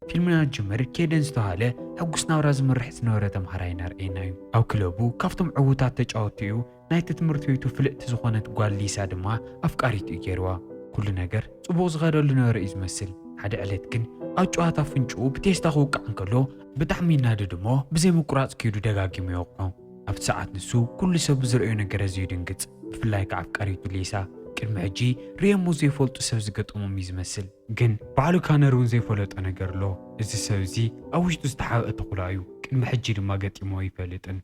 فيلمنا جمر كيدن استهاله حقوسنا وراز مرح سنورة تمهراينا رأينايو أو كلابو كافتم عوتات تجاوتيو نايت تمرتويتو فلقت زخونت قال ليسا دما أفكاريتو يجيروا كل نجر صبوز غير اللي نرئيز مثل حدا علتكن أجواتا فنجو بتيستاخوك عنكلو بتحمينا دمو بزي مقراص كيدو دقاقي ميوقعو أفت ساعات نسو كل سب زرقو نجر زيدنقت بفلايك أفكاريتو ليسا كلمة حجي ريمو زي فولت سبزقت أمومي زمثل جن بعلو كان رون زي فولت أنا قرلو إزي سبزي أوش تستحاق تقولايو كلمة حجي لما قت إموي فالتن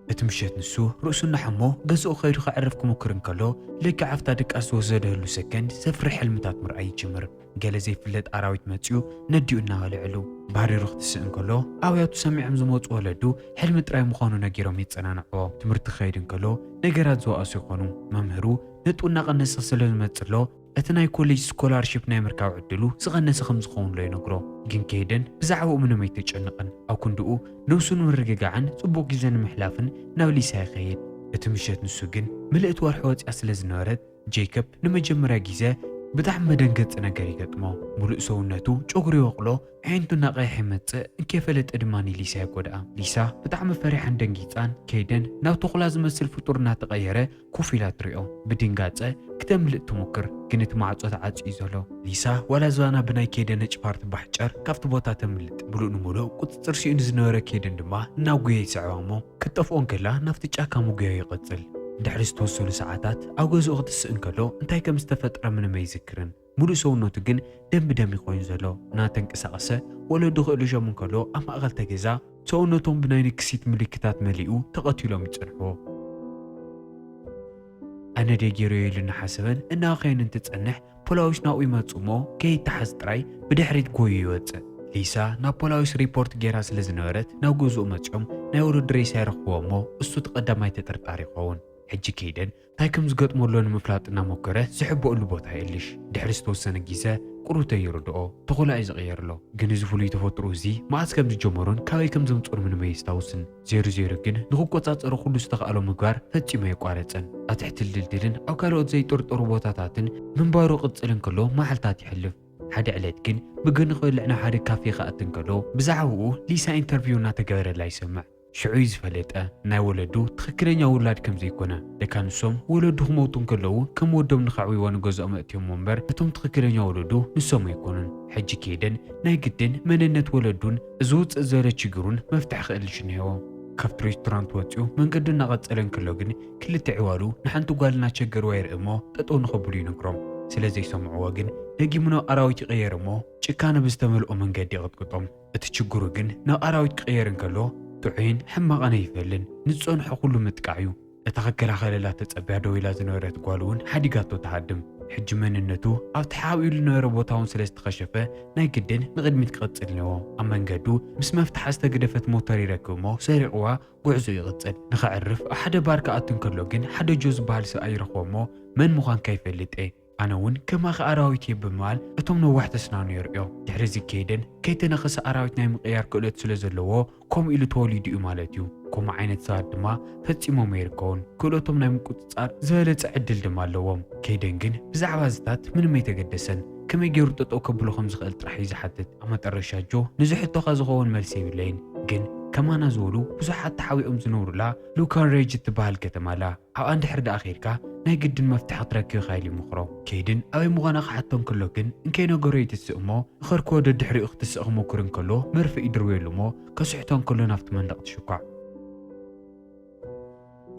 اتمشيت نسو رؤسنا حمو قزو خير خعرفكم وكرن كلو لك عفتا دك أسو زاده سكند سفر حلمتات مرأي جمر قال زي فلت أراويت ماتيو نديو إنها لعلو باري رخت السئن كلو أوياتو سامع مزموت ولدو حلمت رأي مخانو نجيرو ميتسنانعو تمرت خيرن كلو نجرات زو أسو يقونو ممهرو نتقو ناقنس سلل ماتسلو اتناي كوليج سكولارشيب ناي مركاو عدلو سغنس خمس خون لي نقرو جن كيدن بزعو منو ميتجنقن أو كندقو نوسون مرققعن صبو جيزان محلافن ناولي سايخيد اتمشيت نسوجن ملئت ورحوت أسلز نارد جيكوب نمجمرا جيزة بتعم مدنقت نقري قدمو ملؤ سونتو جوغري وقلو عينتو ناقاي حمت انكفلت ادماني ليسا يقودها ليسا بتعم فريحان دنجيتان كيدن ناو تقلاز مسل فطورنا تغيره كوفيلات ريو بدنقات كتملئ تمكر كنت معصوت عاص يزلو ليسا ولا زوانا بناي كيدن اجبارت بحجر كافت بوتا تملت بلو نمولو قطصر شي نزنوره كيدن دما ناوغي يسعوامو كطفون كلا نافت ጫካ ሙግዮ ይقጽል ድሕሪ ዝተወሰኑ ሰዓታት ኣብ ገዝኡ ክትስእን ከሎ እንታይ ከም ዝተፈጥረ ምንም ኣይዝክርን ሙሉእ ሰውነቱ ግን ደም ብደም ኮይኑ ዘሎ እናተንቀሳቐሰ ወለዱ ክእልሾም ከሎ ኣብ ማእኸል ተገዛ ሰውነቶም ብናይ ንክሲት ምልክታት መሊኡ ተቐቲሎም ይጸንሕዎ ኣነ ደጊሮ ኢሉና ሓሰበን እናኸይን እንትጸንሕ ፖላዊስ ናኡ ይመጹሞ ከይተሓዝ ጥራይ ብድሕሪት ጎዩ ይወጽእ ሊሳ ናብ ፖላዊስ ሪፖርት ጌራ ስለ ዝነበረት ናብ ገዝኡ መጽኦም ናይ ውድድር ይሳይረኽብዎሞ እሱ ተቐዳማይ ተጠርጣሪ ይኸውን ሕጂ ከይደን እንታይ ከም ዝገጥመሎ ንምፍላጥ እናሞከረ ዝሕብአሉ ቦታ የልሽ ድሕሪ ዝተወሰነ ግዜ ቁሩተ ይርድኦ ተኾላ እዩ ዝቕየርሎ ግን እዚ ፍሉይ ተፈጥሮ እዚ መዓዝ ከም ዝጀመሮን ካበይ ከም ዘምፅኦን ምንም የስታውስን ዜሮ ዜሮ ግን ንክቆፃፀሮ ኩሉ ዝተኽኣሎ ምግባር ፈፂሙ የቋረፀን ኣብ ትሕቲ ድልድልን ኣብ ካልኦት ዘይጠርጠሩ ቦታታትን ምንባሩ ቅፅልን ከሎ መዓልታት ይሕልፍ ሓደ ዕለት ግን ብገኒ ክበልዕና ሓደ ካፌ ከኣትን ከሎ ብዛዕባኡ ሊሳ ኢንተርቪው እናተገበረላ ይሰምዕ ሽዑይ ዝፈለጠ ናይ ወለዱ ትክክለኛ ውላድ ከም ዘይኮነ ደቂ ኣንስቶም ወለዱ ክመውቱን ከለዉ ከም ወዶም ንካዕብይዎ ንገዝኦም እትዮም እምበር እቶም ትክክለኛ ወለዱ ንሶም ኣይኮኑን ሕጂ ከይደን ናይ ግድን መንነት ወለዱን እዚ ውፅእ ዝበለ ችግሩን መፍትሒ ክእልሽ እኒሄዎ ካብቲ ሬስቶራንት ወፂኡ መንገዲ እናቐፀለን ከሎ ግን ክልተ ዕዋሉ ንሓንቲ ጓል እናቸገርዋ ይርኢ እሞ ጠጠው ንኸብሉ ይነግሮም ስለዘይሰምዕዎ ግን ደጊሙ ናብ ኣራዊት ይቕየር እሞ ጭካነ ብዝተመልኦ መንገዲ ይቕጥቅጦም እቲ ችግሩ ግን ናብ ኣራዊት ክቕየር እንከሎ ጥዑይን ሕማቐነ ይፈልን ንፀንሖ ኩሉ ምጥቃዕ እዩ እታ ከከላኸለላ ተፀቢያ ደው ኢላ ዝነበረት ጓል እውን ሓዲጋቶ ተሃድም ሕጂ መንነቱ ኣብቲ ሓቢኡ ዝነበረ ቦታ እውን ስለ ዝተኸሸፈ ናይ ግድን ንቕድሚት ክቕፅል እኒዎ ኣብ መንገዱ ምስ መፍትሓ ዝተገደፈት ሞተር ይረክብ እሞ ሰሪቕዋ ጉዕዞ ይቕፅል ንኸዕርፍ ኣብ ሓደ ባር ክኣቱ እንከሎ ግን ሓደ ጆ ዝበሃል ሰብኣይ ይረኽቦ እሞ መን ምዃንካ ይፈልጥ ኣነ እውን ከማኸ ኣራዊት እየ ብምባል እቶም ነዋሕቲ ስናኑ የርእዮ ድሕሪ እዚ ከይደን ከይተነኸሰ ኣራዊት ናይ ምቕያር ክእለት ስለ ዘለዎ ከምኡ ኢሉ ተወሊዱ እዩ ማለት እዩ ከምኡ ዓይነት ሰባት ድማ ፈፂሞም ይርከውን ክእለቶም ናይ ምቁፅፃር ዝበለፀ ዕድል ድማ ኣለዎም ከይደን ግን ብዛዕባ ዝታት ምንም ኣይተገደሰን ከመይ ገይሩ ጠጠው ከብሎ ከም ዝኽእል ጥራሕ እዩ ዝሓትት ኣብ መጨረሻ ጆ ንዝሕቶኻ ዝኸውን መልሲ የብለይን ግን ከማና ዝበሉ ብዙሓት ተሓዊኦም ዝነብሩላ ሉካን ሬጅ እትበሃል ከተማ ኣላ ኣብ ኣንድሕሪ ደኣ ኸይድካ ናይ ግድን መፍትሒ ክትረክብ ይኽእል ይምኽሮ ከይድን ኣበይ ምዃና ክሓቶ እንከሎ ግን እንከይ ነገሮ ይትስእ እሞ ንኸርክቦ ደድሕሪኡ ክትስእ ክሞክር እንከሎ መርፊ ይድርብየሉ እሞ ከስሕቶ እንከሎ ናብቲ መንደቕ ትሽኳዕ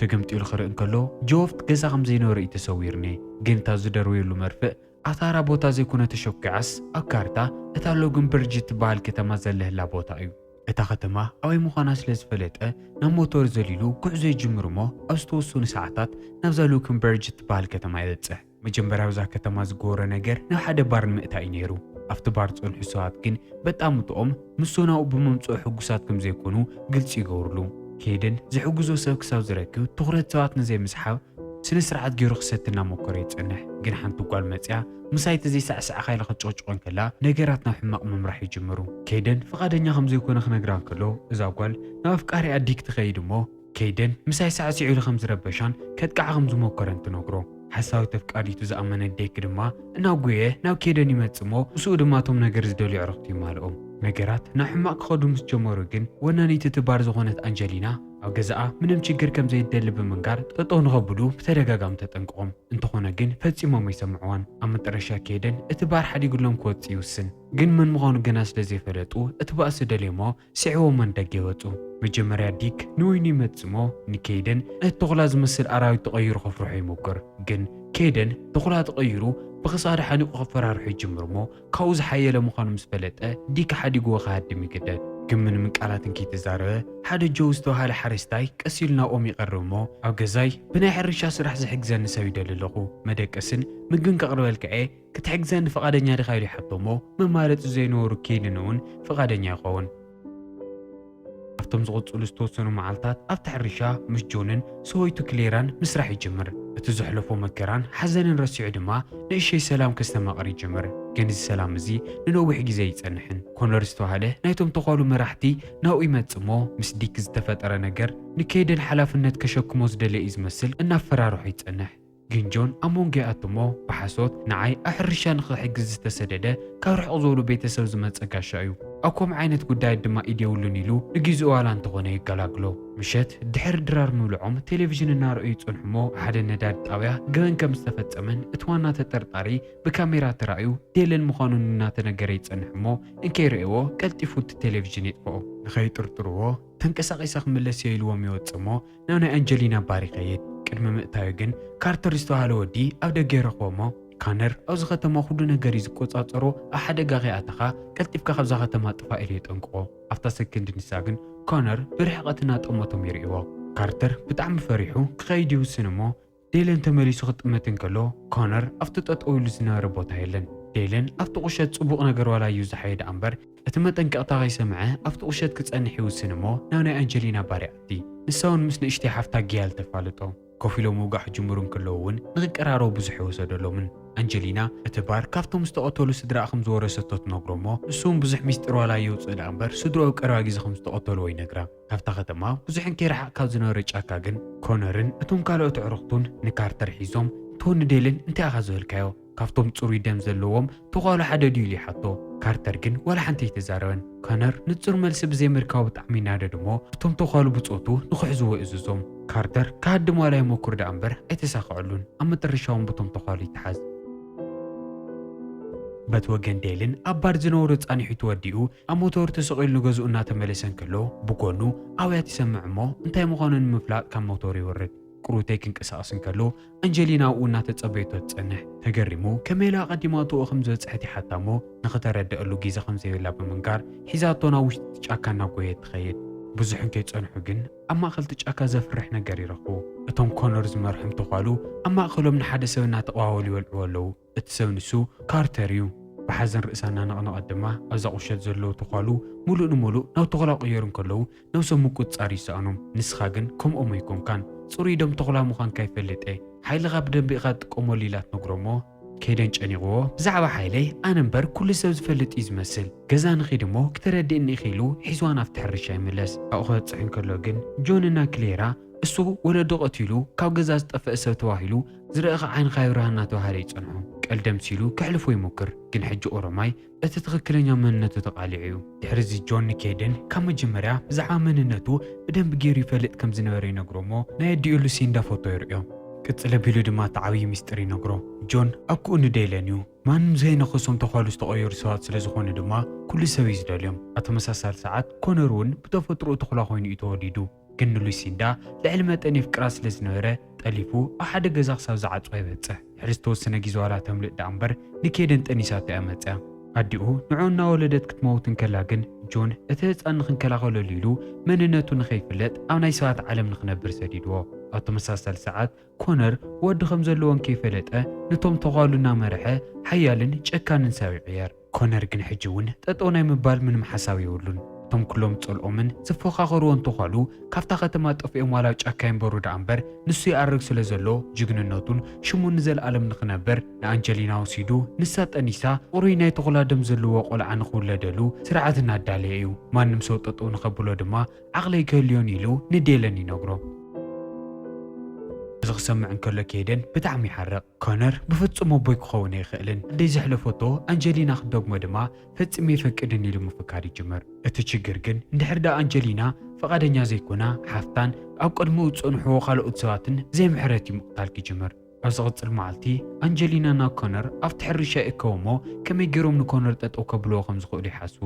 ተገምጢሉ ክርኢ እንከሎ ጆፍት ገዛ ከም ዘይነበረ እዩ ተሰዊርኒ ግን እታ ዝደርብየሉ መርፍእ ኣታራ ቦታ ዘይኮነ ተሸኪዓስ ኣብ ካርታ እታ ሎግን ብርጅ እትበሃል ከተማ ዘለህላ ቦታ እዩ እታ ከተማ ኣበይ ምዃና ስለ ዝፈለጠ ናብ ሞተር ዘሊሉ ጉዕዞ ይጅምር እሞ ኣብ ዝተወሰኑ ሰዓታት ናብዛ ሉክንበርጅ እትበሃል ከተማ ይበፅሕ መጀመርያ ኣብዛ ከተማ ዝገበሮ ነገር ናብ ሓደ ባር ንምእታእ እዩ ነይሩ ኣብቲ ባር ዝፀንሑ ሰባት ግን በጣም እትኦም ምስ ናብኡ ብምምፅኡ ሕጉሳት ከም ዘይኮኑ ግልፂ ይገብርሉ ከይደን ዝሕግዞ ሰብ ክሳብ ዝረክብ ትኩረት ሰባት ንዘይምስሓብ ስነ-ስርዓት ገይሩ ክሰትና ሞከረ ይጸንሕ ግን ሓንቲ ጓል መጽያ ምሳይቲ ዘይሳዕሳዕ ኻይለ ክትጨቅጭቆን ከላ ነገራት ናብ ሕማቕ ምምራሕ ይጅምሩ ከይደን ፍቓደኛ ከም ዘይኮነ ክነግራን ከሎ እዛ ጓል ናብ ኣፍቃሪ ኣዲክ ትኸይድ እሞ ከይደን ምሳይ ሳዕሲዑ ኢሉ ከም ዝረበሻን ከጥቃዓ ከም ዝሞከረን ትነግሮ ሓሳዊት ኣፍቃሪቱ ዝኣመነ ዴክ ድማ እናጉየ ናብ ከይደን ይመጽእ እሞ ምስኡ ድማ እቶም ነገር ዝደልዩ ዕረኽቱ ይማልኦም ነገራት ናብ ሕማቕ ክኸዱ ምስ ጀመሩ ግን ወናኒት ትባር ዝኾነት አንጀሊና ኣብ ገዛኣ ምንም ችግር ከም ዘይደሊ ብምንጋር ጠጠው ንኸብሉ ብተደጋጋሚ ተጠንቅቖም እንተኾነ ግን ፈጺሞም ኣይሰምዕዋን ኣብ መጨረሻ ከይደን እቲ ባር ሓዲጉሎም ክወጽእ ይውስን ግን ምን ምዃኑ ገና ስለ ዘይፈለጡ እቲ ባእሲ ደልዮ እሞ ስዒቦም መንደገ ይወፁ መጀመርያ ዲክ ንወይኒ ይመጽእ እሞ ንከይደን እቲ ተኹላ ዝመስል ኣራዊት ተቐይሩ ከፍርሖ ይሞክር ግን ከይደን ተኹላ ተቐይሩ ብኽሳድ ሓኒቑ ከፈራርሑ ይጅምር እሞ ካብኡ ዝሓየለ ምዃኑ ምስ ፈለጠ ዲክ ሓዲጉዎ ክሃድም ይግደድ ግን ምንም ቃላትን ከይተዛረበ ሓደ ጆው ዝተባሃለ ሓረስታይ ቀስ ኢሉ ናብኦም ይቐርብ እሞ ኣብ ገዛይ ብናይ ሕርሻ ስራሕ ዝሕግዘኒ ሰብ ይደሊ ኣለኹ መደቀስን ምግብን ከቕርበልክዐ ክትሕግዘኒ ፈቓደኛ ዲኻ ኢሉ ይሓቶ እሞ መማለጢ ዘይነበሩ ከይድን እውን ፈቓደኛ ይኸውን ኣብቶም ዝቕፅሉ ዝተወሰኑ መዓልታት ኣብቲ ሕርሻ ምስ ጆንን ሰወይቱ ክሌራን ምስራሕ ይጅምር እቲ ዘሕለፎ መከራን ሓዘንን ረሲዑ ድማ ንእሽተይ ሰላም ከስተማቕር ይጅምር ግን እዚ ሰላም እዚ ንነዊሕ ግዜ ይጸንሕን ኮነር ዝተባሃለ ናይቶም ተኻሉ መራሕቲ ናብኡ ይመጽእ እሞ ምስ ዲክ ዝተፈጠረ ነገር ንከይደን ሓላፍነት ከሸክሞ ዝደለ እዩ ዝመስል እናፈራርሑ ይጸንሕ ግን ጆን ኣብ መንጎ ይኣቱ እሞ ብሓሶት ንዓይ ኣብ ሕርሻ ንኽሕግዝ ዝተሰደደ ካብ ርሕቕ ዝበሉ ቤተሰብ ዝመጸ ጋሻ እዩ ኣብ ከምኡ ዓይነት ጉዳይ ድማ ኢድ የብሉን ኢሉ ንግዚኡ ዋላ እንተኾነ ይገላግሎ ምሸት ድሕሪ ድራር ምብልዖም ቴሌቭዥን እናርአዩ ይጸንሑ እሞ ሓደ ነዳዲ ጣብያ ገበን ከም ዝተፈጸመን እቲ ዋና ተጠርጣሪ ብካሜራ ተራእዩ ዴለን ምዃኑን እናተነገረ ይጸንሕ እሞ እንከይርእይዎ ቀልጢፉ እቲ ቴሌቭዥን የጥፍኦ ንኸይጥርጥርዎ ተንቀሳቒሳ ክምለስ የኢልዎም ይወፅእ እሞ ናብ ናይ አንጀሊና ባር ይኸይድ ቅድሚ ምእታዊ ግን ካርተር ዝተባሃለ ወዲ ኣብ ደገ ይረኽቦ እሞ ካነር ኣብዚ ከተማ ኩሉ ነገር እዩ ዝቆጻጸሮ ኣብ ሓደጋ ከይኣተኻ ቀልጢፍካ ካብዛ ከተማ ጥፋ ኢሉ የጠንቅቆ ኣብታ ሰከንዲ ንሳ ግን ኮነር ብርሕቐት እናጠመቶም ይርእይዎ ካርተር ብጣዕሚ ፈሪሑ ክኸይድ ይውስን እሞ ዴለን ተመሊሱ ክጥመት እንከሎ ኮነር ኣብቲ ጠጠው ኢሉ ዝነበረ ቦታ የለን ዴለን ኣብቲ ቁሸት ጽቡቕ ነገር ዋላ እዩ ዝሓየደ እምበር እቲ መጠንቀቕታ ከይሰምዐ ኣብቲ ቁሸት ክጸንሕ ይውስን እሞ ናብ ናይ አንጀሊና ባር ይኣቲ ንሳውን ምስ ንእሽተይ ሓፍታ ጊያል ተፋልጦ ኮፍ ኢሎም ምውጋሕ ጅምሩ እንከለዉ እውን ንኽቀራረቡ ብዙሕ ይወሰደሎምን አንጀሊና እቲ ባር ካብቶም ዝተቐተሉ ስድራ ከም ዝወረሰቶ ትነግሮ እሞ ንሱውን ብዙሕ ሚስጢር ዋላ የውፅእ ዳ እምበር ስድሮኡ ቀረባ ግዜ ከም ዝተቐተልዎ ይነግራ ካብታ ከተማ ብዙሕን ከይረሓቕ ካብ ዝነበረ ጫካ ግን ኮነርን እቶም ካልኦት ኣዕሩኽቱን ንካርተር ሒዞም እትወኒ ዴልን እንታይ ኢኻ ዝበልካዮ ካብቶም ጽሩይ ደም ዘለዎም ተጓሉ ሓደ ድዩ ኢሉ ይሓቶ ካርተር ግን ዋላ ሓንቲ ኣይተዛረበን ኮነር ንጹር መልሲ ብዘይምርካቡ ብጣዕሚ ይናደድ እሞ እቶም ተጓሉ ብጾቱ ንኽሕዝዎ ይእዝዞም ካርተር ካሃድም ዋላ ይሞክር ዳ እምበር ኣይተሳክዐሉን ኣብ መጨረሻውን በቶም ተጓሉ ይተሓዝ በት ወገን ዴልን ኣብ ባር ዝነበሩ ጻኒሑ ተወዲኡ ኣብ ሞተር ተሰቒሉ ንገዝኡ እናተመለሰን ከሎ ብጎኑ ኣውያት ይሰምዕ እሞ እንታይ ምዃኑ ንምፍላጥ ካብ ሞተር ይወርድ ቅሩተይ ክንቀሳቐስን ከሎ አንጀሊና ኣብኡ እናተጸበየቶ ትጸንሕ ተገሪሙ ከመይላ ቀዲማትኡ ከም ዝበፅሐት ይሓታ እሞ ንኽተረድአሉ ግዜ ከም ዘይብላ ብምንጋር ሒዛቶ ናብ ውሽጢ ጫካ እናጎየት ትኸይድ ብዙሕን ከይጸንሑ ግን ኣብ ማእኸል እቲ ጫካ ዘፍርሕ ነገር ይረኽቡ እቶም ኮነር ዝመርሖም ተጓሉ ኣብ ማእኸሎም ንሓደ ሰብ እናተቐዋወሉ ይበልዕዎ ኣለዉ እቲ ሰብ ንሱ ካርተር እዩ ብሓዘን ርእሳ እናነቕነቐት ድማ ኣብዛ ቁሸት ዘለዉ ተጓሉ ሙሉእ ንሙሉእ ናብ ተኹላ ቅየሩ እንከለዉ ነብሶም ምቁፅጻር ይሰኣኖም ንስኻ ግን ከምኦም ኣይኮንካን ጽሩይ ደም ተኹላ ምዃንካ ይፈልጠ ሓይልኻ ብደንቢ ኢኻ ትጥቀመሉ ኢላ ትነግሮ እሞ ከይደን ጨኒቕዎ ብዛዕባ ሓይለይ ኣነ እምበር ኩሉ ሰብ ዝፈልጥ እዩ ዝመስል ገዛ ንኺድ እሞ ክትረድእኒ ኢኺሉ ሒዝዋ ናብቲ ሕርሻ ይምለስ ኣብኡ ክበፅሕ እንከሎ ግን ጆንና ክሌራ እሱ ወለዶ ቀቲሉ ካብ ገዛ ዝጠፍአ ሰብ ተባሂሉ ዝረአኻ ዓይንኻ ይብርሃ እናተባሃለ ይጸንሖ ቀልደም ሲሉ ክሕልፎ ይሞክር ግን ሕጂ ኦሮማይ እቲ ትኽክለኛ መንነቱ ተቓሊዑ እዩ ድሕሪዚ ጆን ንከይደን ካብ መጀመርያ ብዛዕባ መንነቱ ብደንቢ ገይሩ ይፈልጥ ከም ዝነበረ ይነግሮ እሞ ናይ ኣዲኡ ሉሲንዳ ፎቶ ይርዮ ቅጽለ ቢሉ ድማ እቲ ዓብዪ ሚስጥር ይነግሮ ጆን ኣብኩኡ ንደይለን እዩ ማንም ዘይነኸሶም ተኻሉ ዝተቐየሩ ሰባት ስለ ዝኾኑ ድማ ኩሉ ሰብ እዩ ዝደልዮም ኣብ ተመሳሳሊ ሰዓት ኮነር እውን ብተፈጥሮኡ ተኹላ ኮይኑ እዩ ተወዲዱ ግን ንሉሲንዳ ልዕሊ መጠን የፍቅራ ስለ ዝነበረ ጠሊፉ ኣብ ሓደ ገዛ ክሳብ ዝዓፅዋ ይበፅሕ ሕዚ ዝተወሰነ ግዜ ዋላ ተምልእ ዳ እምበር ንከይደን ጠኒሳቶ እያ መፅያ ኣዲኡ ንዑ እናወለደት ክትመውትን ከላ ግን ጆን እቲ ህፃን ንክንከላኸለሉ ኢሉ መንነቱ ንኸይፍለጥ ኣብ ናይ ሰባት ዓለም ንኽነብር ሰዲድዎ ኣብ ተመሳሳሊ ሰዓት ኮነር ወዲ ከም ዘለዎን ከይፈለጠ ነቶም ተጓሉ እናመርሐ ሓያልን ጨካንን ሰብ ይቕየር ኮነር ግን ሕጂ እውን ጠጠው ናይ ምባል ምንም ሓሳብ የብሉን እቶም ኩሎም ጸልኦምን ዝፎኻኸርዎ እንትኾኑ ካብታ ከተማ ጠፍኦም ዋላ ጫካ ይንበሩ ዳ እምበር ንሱ ይኣርግ ስለ ዘሎ ጅግንነቱን ሽሙን ንዘለኣለም ንኽነብር ንኣንጀሊና ወሲዱ ንሳ ጠኒሳ ቁሩይ ናይ ተኹላ ደም ዘለዎ ቆልዓ ንኽውለደሉ ስርዓት እናዳለየ እዩ። ማንም ሰው ጠጠው ንኸብሎ ድማ ዓቕለይ ክህልዮን ኢሉ ንዴለን ይነግሮ። እዚ ክሰምዕ እንከሎ ከይደን ብጣዕሚ ይሓርቕ። ኮነር ብፍጹም ኣቦይ ክኸውን ኣይኽእልን ኣደይ ዘሕለፈቶ ኣንጀሊና ክደግሞ ድማ ፈጽሜ ይፈቅድን ኢሉ ምፍካር ይጅምር። እቲ ችግር ግን እንድሕር ዳ ኣንጀሊና ፈቓደኛ ዘይኮና ሓፍታን ኣብ ቅድሚኡ ዝጸንሕዎ ካልኦት ሰባትን ዘይምሕረት እዩ ምቕታል ክጅምር። ኣብ ዝቕጽል መዓልቲ ኣንጀሊና ናብ ኮነር ኣብቲ ሕርሻ ይእከቡ እሞ ከመይ ገይሮም ንኮነር ጠጠው ከብልዎ ከም ዝኽእሉ ይሓስቡ።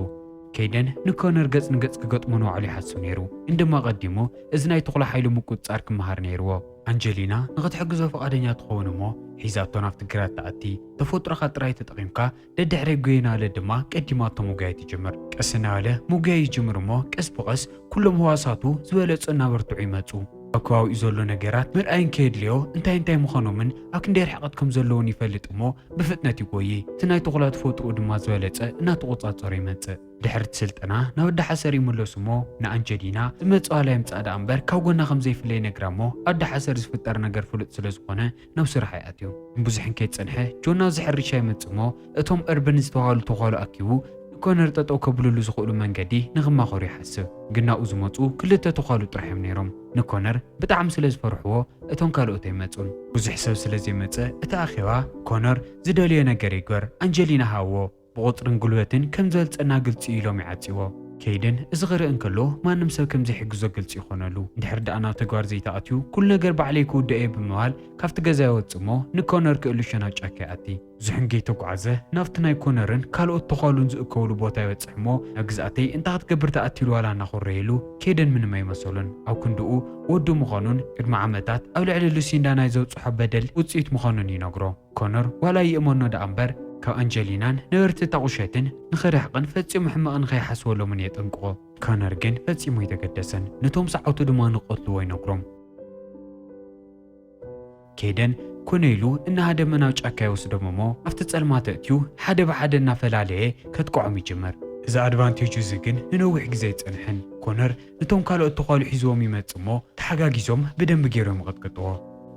ከይደን ንኮነር ገጽ ንገጽ ክገጥሞ ንባዕሉ ይሓስብ ነይሩ። እንደማ ቀዲሙ እዚ ናይ ተኹላ ሓይሉ ምቁፅጻር ክመሃር ነይርዎ። ኣንጀሊና ንኽትሕግዞ ፈቓደኛ ትኸውን እሞ ሒዛቶ ናብቲ ግራት ተኣቲ ተፈጥሮኻ ጥራይ ተጠቒምካ ደድሕሪ ጎይና ኣለ ድማ ቀዲማቶ ሙጋይ ትጅምር። ቀስ እናበለ ሙጋይ ይጅምር እሞ ቀስ ብቐስ ኩሎም ህዋሳቱ ዝበለጹ እናበርትዑ ይመጹ። ኣብ ከባቢኡ ዘሎ ነገራት ምርኣይን ከየድልዮ እንታይ ምዃኖምን ኣብ ክንደይ ርሕቐት ከም ዘለውን ይፈልጥ እሞ ብፍጥነት ይጎይ። እቲ ናይ ተኹላ ተፈጥሮኡ ድማ ዝበለጸ እናተቖጻጸሮ ይመጽእ። ድሕርቲ ስልጠና ናብ ወዲ ሓሰር ይምለሱ እሞ ንኣንጀሊና ዝመጽእ ዋላ ይምጻእ ዳ እምበር ካብ ጎና ከም ዘይፍለይ ነግራ እሞ ኣብ ዳ ሓሰር ዝፍጠር ነገር ፍሉጥ ስለ ዝኾነ ናብ ስራሕ ይኣትዩ። ብዙሕን ከይጸንሐ ጆና ዝሕርሻ ይመጽእ እሞ እቶም እርብን ዝተባሃሉ ተዃሉ ኣኪቡ ንኮነር ጠጠው ከብልሉ ዝኽእሉ መንገዲ ንኽማኸሩ ይሓስብ። ግን ናብኡ ዝመፁ ክልተ ተዃሉ ጥራሕዮም ነይሮም። ንኮነር ብጣዕሚ ስለ ዝፈርሕዎ እቶም ካልኦት ኣይመፁን። ብዙሕ ሰብ ስለ ዘይመፀ እቲ ኣኼባ ኮነር ዝደልዮ ነገር ይግበር ኣንጀሊና ሃዎ ብቁፅርን ጉልበትን ከም ዝበልፀና ግልፂ ኢሎም ይዓፂዎ። ከይድን እዚ ክርኢ እንከሎ ማንም ሰብ ከም ዘይሕግዞ ግልፂ ይኾነሉ። እንድሕር ደኣ ናብ ተግባር ዘይተኣትዩ ኩሉ ነገር ባዕለይ ክውድአ እየ ብምባል ካብቲ ገዛ ይወፅእ እሞ ንኮነር ክእልሾ ናብ ጫካ ይኣቲ። ብዙሕን ከይተጓዓዘ ናብቲ ናይ ኮነርን ካልኦት ተዃሉን ዝእከብሉ ቦታ ይበፅሕ እሞ ኣብ ግዝኣተይ እንታይ ክትገብር ተኣቲሉ ዋላ እናኹረየሉ ከይደን ምንም ኣይመሰሉን። ኣብ ክንድኡ ወዱ ምዃኑን ቅድሚ ዓመታት ኣብ ልዕሊ ሉሲንዳ ናይ ዘብፅሖ በደል ውፅኢት ምዃኑን ይነግሮ። ኮነር ዋላ ይእመኖ ደኣ እምበር ካብ ኣንጀሊናን ነበርቲ ታቑሸትን ንኽርሕቕን ፈፂሙ ሕማቕ ንኸይሓስበሎምን የጠንቅቖ። ኮነር ግን ፈፂሙ ይተገደሰን ነቶም ሰዓውቱ ድማ ንቐትልዎ ይነግሮም። ከይደን ኮነ ኢሉ እናሃደመ ናብ ጫካ ይወስዶም እሞ ኣብቲ ጸልማት ኣእትዩ ሓደ ብሓደ እናፈላለየ ከጥቅዖም ይጅመር። እዚ ኣድቫንቴጁ እዚ ግን ንነዊሕ ግዜ ይጸንሕን። ኮነር ነቶም ካልኦት ተዃሉ ሒዝዎም ይመጽእ እሞ ተሓጋጊዞም ብደንቢ ገይሮም ይቐጥቅጥዎ።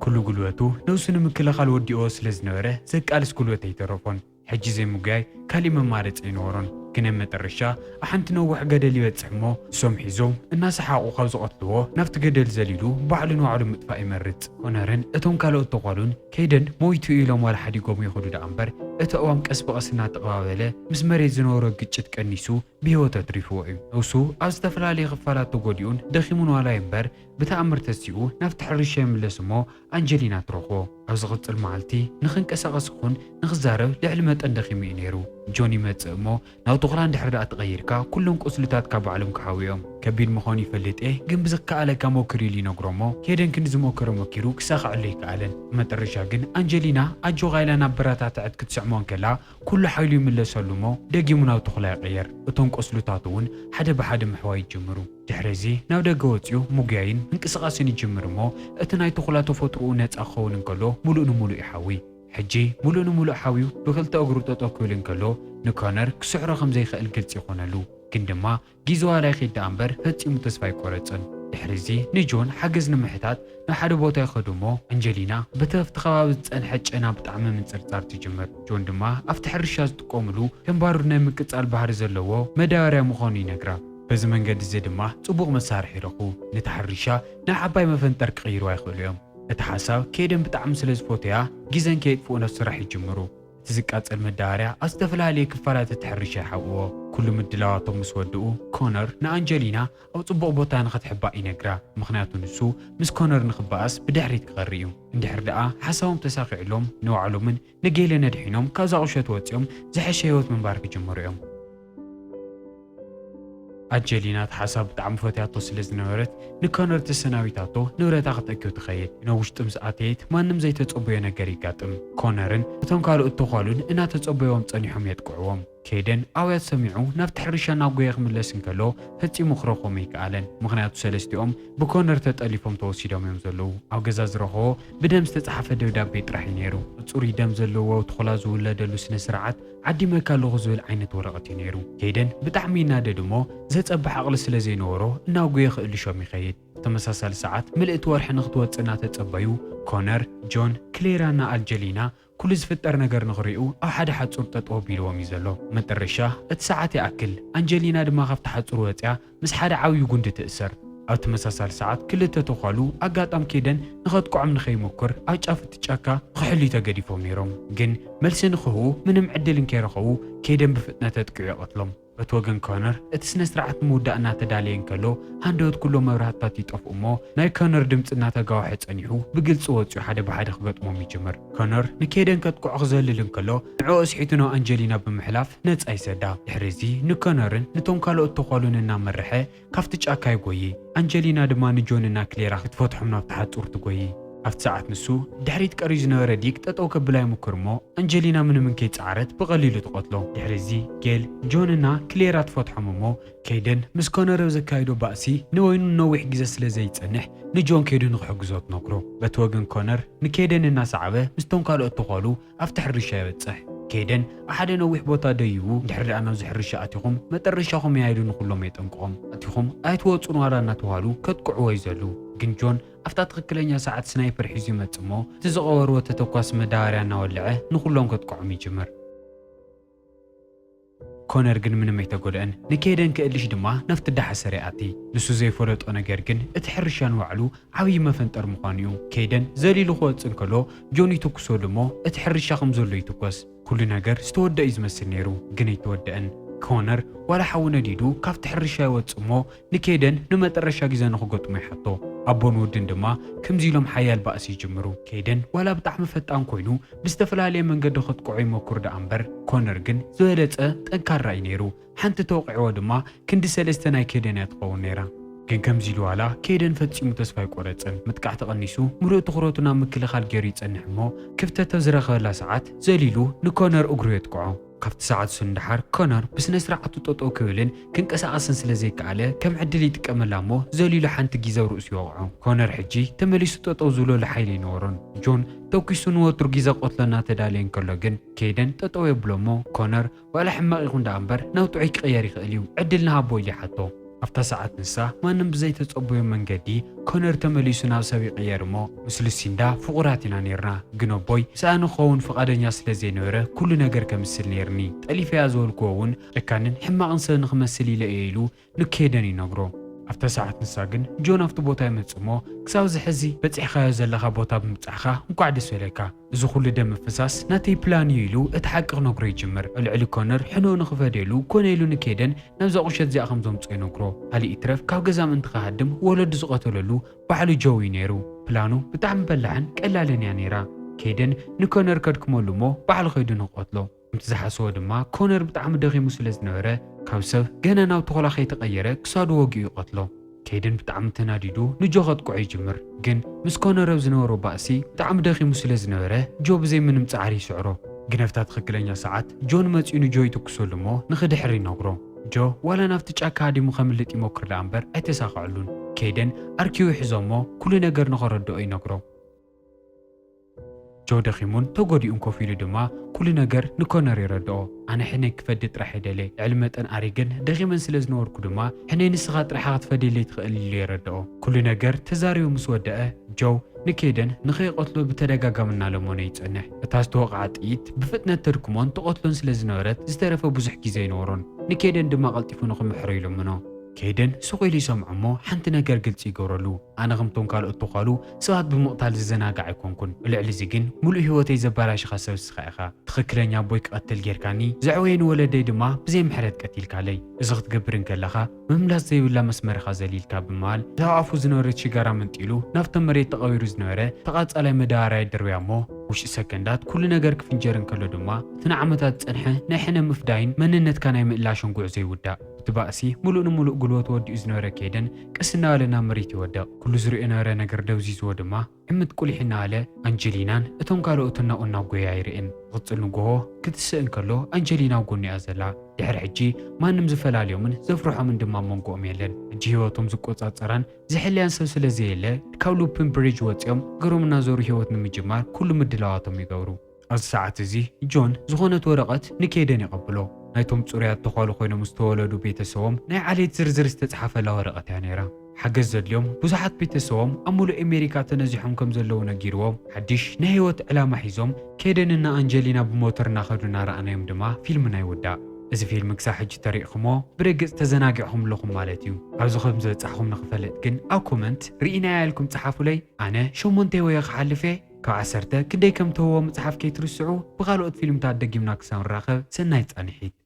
ኩሉ ጉልበቱ ነብሱ ንምክልኻል ወዲኦ ስለ ዝነበረ ዘቃልስ ጉልበት ኣይተረፎን። ሕጂ ዘይምጉያይ ካሊእ መማረፂ ኣይነበሮን። ግን ኣብ መጨረሻ ኣብ ሓንቲ ነዊሕ ገደል ይበፅሕ እሞ እሶም ሒዞም እናሰሓቑ ካብ ዝቐትልዎ ናብቲ ገደል ዘሊሉ ባዕሉ ንባዕሉ ምጥፋእ ይመርፅ። ኮነርን እቶም ካልኦት ተዃሉን ከይደን ሞይቱ ኢሎም ዋላ ሓዲጎም ይኸዱ ደኣ እምበር እቲ እዋም ቀስ ብቐስ እናተቐባበለ ምስ መሬት ዝነበሮ ግጭት ቀኒሱ ብሂወት ኣትሪፍዎ እዩ። ነብሱ ኣብ ዝተፈላለየ ክፋላት ተጎዲኡን ደኺሙን ዋላ እምበር ብተኣምር ተሲኡ ናብቲ ሕርሻ ይምለስ እሞ ኣንጀሊና ትረኽቦ። ኣብ ዝቕፅል መዓልቲ ንኽንቀሳቐስ ይኹን ንኽዛረብ ልዕሊ መጠን ደኺሙ እዩ ነይሩ። ጆን ይመጽእ እሞ ናብ ተኹላ እንድሕር ደኣ ተቐይርካ ኩሎም ቁስልታት ካብ ባዕሎም ክሓውዮም ከቢድ ምዃኑ ይፈልጥ እየ ግን ብዝከኣለካ ሞክር ኢሉ ይነግሮ እሞ ከይደን ክንዲ ዝሞከረ መኪሩ ክሳኽዐሉ ይከኣለን። መጨረሻ ግን ኣንጀሊና ኣጆ ቓይላ ናብ በረታትዐት ክትስዕሞን ከላ ኩሉ ሓይሉ ይምለሰሉ እሞ ደጊሙ ናብ ተኹላ ይቕየር። እቶም ቆስልታት እውን ሓደ ብሓደ ምሕዋይ ይጅምሩ። ድሕሪዚ ናብ ደገ ወፂኡ ሙጉያይን ምንቅስቓስን ይጅምር እሞ እቲ ናይ ተኹላ ተፈጥሮኡ ነፃ ክኸውን እንከሎ ሙሉእ ንሙሉእ ይሓዊ። ሕጂ ሙሉእ ንሙሉእ ሓዊው ብክልተ እግሩ ጠጠው ክብል እንከሎ ንኮነር ክስዕሮ ከም ዘይኽእል ግልፂ ይኾነሉ። ግን ድማ ግዜ ዋላ ይኸይድ ደኣ እምበር ፈፂሙ ተስፋ ኣይቆረፅን። ድሕሪዚ ንጆን ሓገዝ ንምሕታት ናብ ሓደ ቦታ ይኸዱ እሞ ኣንጀሊና በቲ ኣብቲ ከባቢ ዝፀንሐ ጨና ብጣዕሚ ምንፅርፃር ትጅምር። ጆን ድማ ኣብቲ ሕርሻ ዝጥቀምሉ ከም ባሩድ ናይ ምቅፃል ባህሪ ዘለዎ መዳበርያ ምዃኑ ይነግራ። በዚ መንገዲ እዚ ድማ ጽቡቕ መሳርሒ ይረኽቡ። ነቲ ሕርሻ ናብ ዓባይ መፈንጠር ክቕይሩ ኣይኽእሉ እዮም። እቲ ሓሳብ ከይደን ብጣዕሚ ስለ ዝፈትያ ግዜን ከየጥፍኡ ናብ ስራሕ ይጅምሩ። እቲ ዝቃፀል መዳበርያ ኣብ ዝተፈላለየ ክፋላት እቲ ሕርሻ ይሓውዎ። ኩሉ ምድላዋቶም ምስ ወድኡ ኮነር ንኣንጀሊና ኣብ ጽቡቕ ቦታ ንኽትሕባእ ይነግራ። ምክንያቱ ንሱ ምስ ኮነር ንኽበኣስ ብድሕሪት ክቐሪ እዩ። እንድሕር ደኣ ሓሳቦም ተሳኺዑሎም ንባዕሎምን ንጌለ ነድሒኖም ካብዛ ቁሸት ወፂኦም ዝሐሸ ህይወት ምንባር ክጅምሩ እዮም። ኣንጀሊና እቲ ሓሳብ ብጣዕሚ ፈትያቶ ስለ ዝነበረት ንኮነር ተሰናቢታቶ ንብረታ ክትእክብ ትኸይድ። ናብ ውሽጢ ምስ ኣተየት ማንም ዘይተፀበዮ ነገር ይጋጥም። ኮነርን እቶም ካልኦት ተዃሉን እናተፀበዮም ፀኒሖም የጥቅዕዎም። كيدن أويات سمعوا نفت حرشة ناقوية خملس انكالو هتي مخرخو ميكالن مخنياتو سلستيوم بكونر تتأليفهم توسيدهم يمزلو أو قزاز رخو بدم ستتحفة دوداب بيت راح ينيرو تصوري دم زلو وتخلازو لدلو سنسرعات عدي مكالو غزو العينة ورقة ينيرو كيدن بتعمي نادي دمو زيت أبح أغل سلزي نورو ناقوية خيلي شو ميخيد تمساسل ساعات ملئت ورح نخطوات سنات تتبايو كونر جون كليرانا أنجلينا كل زفتر نجار نغريو أو حدا حد صورة طوبيل وميزلو مترشة اتساعات أكل أنجلينا دما خفت حد صورتها مس حدا عاوي جند تأثر أو تمساسل ساعات كل تتخالو أجات أم كيدن نخد قعم نخي مكر أجافت تشاكا خحلي تجدي فميرهم جن ملسن خو من معدل كيرخو كيدن بفتنة تتكعي قتلهم بتوجن كونر اتسنسرعت مودا أنا تدالين كلو هندوت كله مبرهات تيطف أمه ناي كونر دمت أنا تجاوحت أنيحو بقل صوت حدا بحد خبط مامي جمر كونر نكيدن كتقع غزل للكلو عوس حيتنا أنجلينا بمحلاف نتس أي سدا حرزي نكونرن نتون كالو التقالون النام الرحى كفتش أكاي قوي أنجلينا دمان جوننا كليرا تفتحهم نفتحات صورت قوي أفت ساعات نسو دحريت كاريزنا رديك تتوك بلاي مكرمو أنجلينا من كيت عارت بقليل تقتلو دحرزي جيل جوننا كليرات فتح ممو كيدن مسكونا روزا كايدو بأسي نوينو نويح جزا سلازي تسنح نجون كيدن نخحقزوت نقرو بتوغن كونر نكيدن الناس عبه مستون كالو اتقالو أفتح الرشاة بتصح كيدن أحد نويح بوتا ديو دحر أنا زحر رشاءاتهم مترشاهم يعيدون كلهم يتنقهم أتيهم آيتوات سنوارا نتوالو كتقعوا يزلو جون أفتات خكلين ساعات سنايبر حزي متسمو تزغور وتتوقاس مداري أنا ولعه نخلون كتقعمي جمر كونر جن من ميتقولن نكيدن كألش دما نفت الدحة سريعتي نسو زي فرط أنا جرجن اتحرشان وعلو عوي ما فنتر مقانيو كيدن زالي لخوات انكلو جوني تكسو دمو اتحرشا خمزولو يتكوس كل نجر استودع يزمسل نيرو جني تودعن كونر ولا حاونا ديدو كاف تحرشا واتسمو نكيدن نما ترشا جزان خقوت ما يحطو أبون ودن دما كم زيلهم حيال بأس يجمرو كيدن ولا بتعم فتان كوينو بستفلالي من قد خد قعي موكرد أمبر كونر جن زولت تنكر رأي نيرو حنت توقع ودما كند سلستنا كيدن يتقون نيرا كن كم زيلو على كيدن فتسي متسفاي قرأتن متقع تغنيسو مرو تخروتنا مكل خال جريت أنحمو كفتة تزرخ لا ساعات زليلو نكونر أجرو يتقعو كفت ساعات سندحر كونر بس نسرع تطوطو كولن كن قساقسن سلازيك على كم عدل يتقملامو زليلو حنت جيزا ورؤس يوقعو كونر حجي تمليسو تطو زولو لحيلي نورن جون توكيسون وتر جيزا قتلنا تدالين كلوجن كيدن تطو يبلومو كونر ولا حماق يخون دامبر ناوتعيك قياري خليو عدلنا هابويلي حطو أفتا ساعات نسا ما نبزي تتصبو من قدي كونر تمليسونا سوي قيارمو مثل السندا فقراتنا نيرنا جنو بوي سأنو خون فقادن ياسل زينورة كل نجر كمثل نيرني تألي في أزول كون لكانن حما أنسان خمسلي لأيلو نكيدني نقرو أفتا ساعات نساقن جون أفتو بوتا يمتسمو كساوز حزي بتعخا يزلخا بوتا بمتعخا مقعد سوليكا إذا كل دم فساس ناتي بلان يلو اتحقق نقرو يجمر العلي كونر حنو نخفاديلو كونيلو نكيدن نبزا قشت زي أخمزوم تسقي نقرو هالي إترف كاو قزام انتخا هدم ولد زغطوللو بحالو جوي نيرو بلانو بتعم بلعن كألالن يانيرا كيدن نكونر كدكمولو مو بحالو خيدو نقوتلو امتزحسو دما كونر بتعم دغي مسلز نوره كاوسف جنا ناو تخلا خي تغيره كسادو وقي قتلو كيدن بتعم تناديدو نجوغت قعي جمر جن مس كونر زنورو باسي بتعم دغي مسلز نوره جوب زي من مصعري سعرو جنفتات خكلنيا ساعات جون مصينو جوي تكسولمو نخد حري نغرو جو ولا نافت ጫካ ዲ مخملت يمكر لامبر ايتساقعلون كيدن اركيو يحزومو كل ነገር نخردو اي نغرو جو دخيمون تغودي انكوفيلو دما كل ነገር نكونر يردو انا حني كفدت راح يدلي علمتن اريجن دخيمن سلازنوركو دما حني نسخه طرحه تفديلي تخيل يردو كل ነገር تزاريو مسودأه جو نكيدن نخي قتلو بتدغاغامنا لموني يصنح اتاس توقعت ايت بفتنه تركمون تقتلون سلازنورت استرفه بزح غيزي نورون نكيدن دما قلطيفو نخمحريلو منو كيدن سوقيلي سمعمو حنت نجر قلت يقولوا أنا غمتون قالوا اتقالوا سواء بمقتال الزناقة يكونكن العلزي جن ملء هوتي زبالاش خاصة وسخائخة تخكرين يا بويك قتل جيركاني زعوين ولدي دما بزي محرد قتيل كالي إزغت قبرن كلخا مملاس زي ولا مسمر خازليل كابمال تعافو زنورة شجارة من تيلو نفط مريت تغير زنورة تقاط على مدارة درويامو وش سكندات كل نجر كفنجرن كله دما تنعمتات تنحى نحن مفداين من النت كان يمقلاشون قوع زي ودا تبأسي ملؤ نملؤ قلوت ودي إزنورة كيدن قسنا لنا مريتي ودا كل زرقنا رنا قردوزيز ودما عمد قولي حنا على أنجلينان اتون قالوا اتنا قلنا قويا يرئن غطل نقوه كتسئن كله أنجلينا وقوني أزلا دحر حجي ما نمزفل اليومن زفروحا من دما منقو ميلن حجي هوتهم زقوت أتصران زحليان سلسلة زيلا كاولو بيمبريج واتيوم قرو من نازورو هوت نمجمار كل مدلواتهم يقورو الساعة زي جون زغونة ورقت نكيدن يقبلو نايتهم صوريات تخالو خوينو مستولدو بيتسوم ناي عليت زرزر استتصحف ورقت يعني حجز اليوم بزحت بيتسوم أمولو أمريكا تنزحهم كم زلو نجيروهم حديش نهيوت علامة حيزوم كيدن إن أنجلينا بموتر ناخدنا رأنا يوم دما فيلم نايودا إذا فيلم كساحج تاريخهم برجس تزناجعهم لهم مالتيو عاوز خمسة تصحهم نخفلت جن أو كومنت رأينا لكم تصحفوا لي أنا شو منتي ويا حلفه كعسرته كدي كم تو مصحف كيترسعو بغالوت فيلم تاع دقيمنا كسان راخه سنايت أنحيت